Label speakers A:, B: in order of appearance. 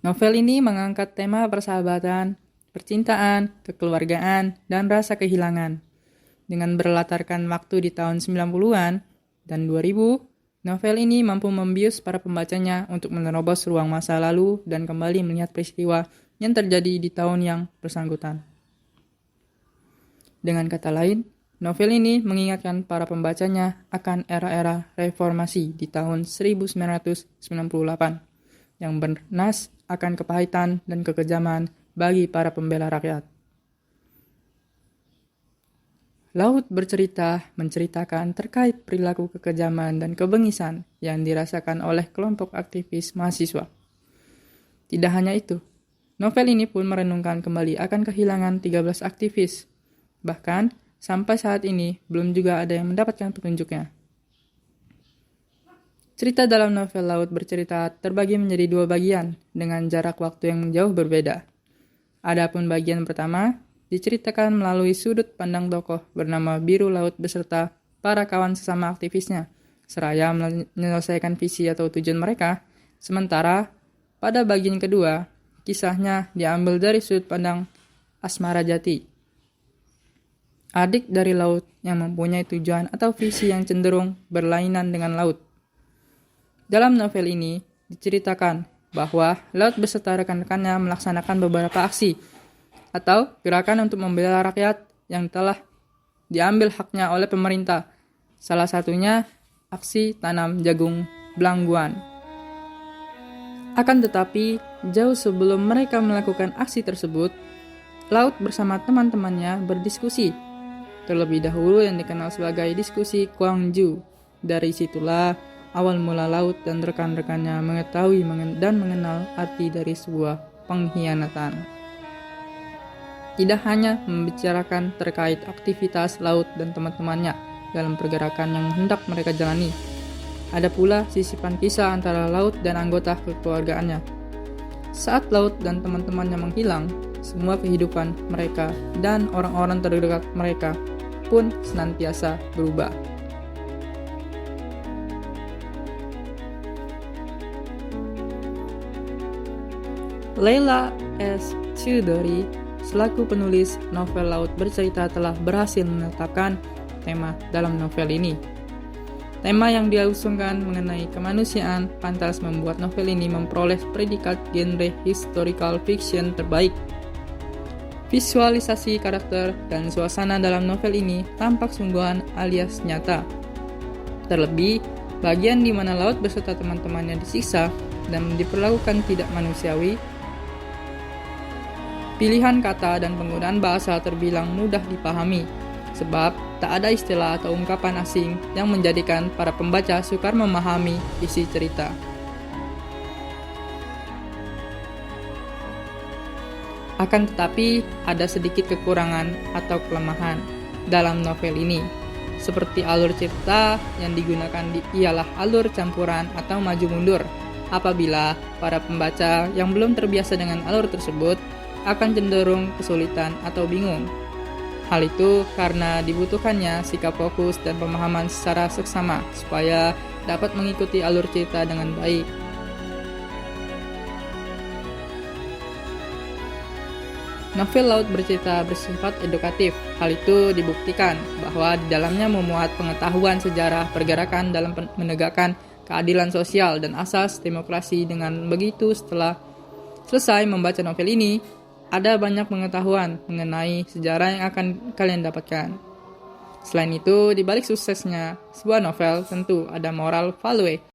A: Novel ini mengangkat tema persahabatan, percintaan, kekeluargaan, dan rasa kehilangan. Dengan berlatarkan waktu di tahun 90-an dan 2000, novel ini mampu membius para pembacanya untuk menerobos ruang masa lalu dan kembali melihat peristiwa yang terjadi di tahun yang bersangkutan. Dengan kata lain, novel ini mengingatkan para pembacanya akan era-era reformasi di tahun 1998 yang bernas akan kepahitan dan kekejaman bagi para pembela rakyat. Laut bercerita menceritakan terkait perilaku kekejaman dan kebengisan yang dirasakan oleh kelompok aktivis mahasiswa. Tidak hanya itu, novel ini pun merenungkan kembali akan kehilangan 13 aktivis. Bahkan, sampai saat ini belum juga ada yang mendapatkan petunjuknya. Cerita dalam novel Laut bercerita terbagi menjadi 2 bagian dengan jarak waktu yang jauh berbeda. Adapun bagian pertama diceritakan melalui sudut pandang tokoh bernama Biru Laut beserta para kawan sesama aktivisnya, seraya menyelesaikan visi atau tujuan mereka. Sementara pada bagian kedua, kisahnya diambil dari sudut pandang Asmara Jati, adik dari Laut yang mempunyai tujuan atau visi yang cenderung berlainan dengan Laut. Dalam novel ini diceritakan bahwa Laut beserta rekan-rekannya melaksanakan beberapa aksi atau gerakan untuk membela rakyat yang telah diambil haknya oleh pemerintah. Salah satunya aksi tanam jagung belangguan. Akan tetapi, jauh sebelum mereka melakukan aksi tersebut, Laut bersama teman-temannya berdiskusi. Terlebih dahulu yang dikenal sebagai diskusi Kwangju. Dari situlah awal mula Laut dan rekan-rekannya mengetahui dan mengenal arti dari sebuah pengkhianatan. Tidak hanya membicarakan terkait aktivitas Laut dan teman-temannya dalam pergerakan yang hendak mereka jalani, ada pula sisipan kisah antara Laut dan anggota kekeluargaannya. Saat Laut dan teman-temannya menghilang, semua kehidupan mereka dan orang-orang terdekat mereka pun senantiasa berubah. Leila S. Chudori selaku penulis novel Laut bercerita telah berhasil menetapkan tema dalam novel ini. Tema yang diusungkan mengenai kemanusiaan pantas membuat novel ini memperoleh predikat genre historical fiction terbaik. Visualisasi karakter dan suasana dalam novel ini tampak sungguhan alias nyata. Terlebih, bagian di mana Laut beserta teman-temannya disiksa dan diperlakukan tidak manusiawi, pilihan kata dan penggunaan bahasa terbilang mudah dipahami, sebab tak ada istilah atau ungkapan asing yang menjadikan para pembaca sukar memahami isi cerita. Akan tetapi, ada sedikit kekurangan atau kelemahan dalam novel ini. Seperti alur cerita yang digunakan ialah alur campuran atau maju mundur. Apabila para pembaca yang belum terbiasa dengan alur tersebut akan cenderung kesulitan atau bingung. Hal itu karena dibutuhkannya sikap fokus dan pemahaman secara seksama supaya dapat mengikuti alur cerita dengan baik. Novel Laut bercerita bersifat edukatif. Hal itu dibuktikan bahwa di dalamnya memuat pengetahuan sejarah pergerakan dalam menegakkan keadilan sosial dan asas demokrasi. Dengan begitu, setelah selesai membaca novel ini, ada banyak pengetahuan mengenai sejarah yang akan kalian dapatkan. Selain itu, di balik suksesnya sebuah novel tentu ada moral value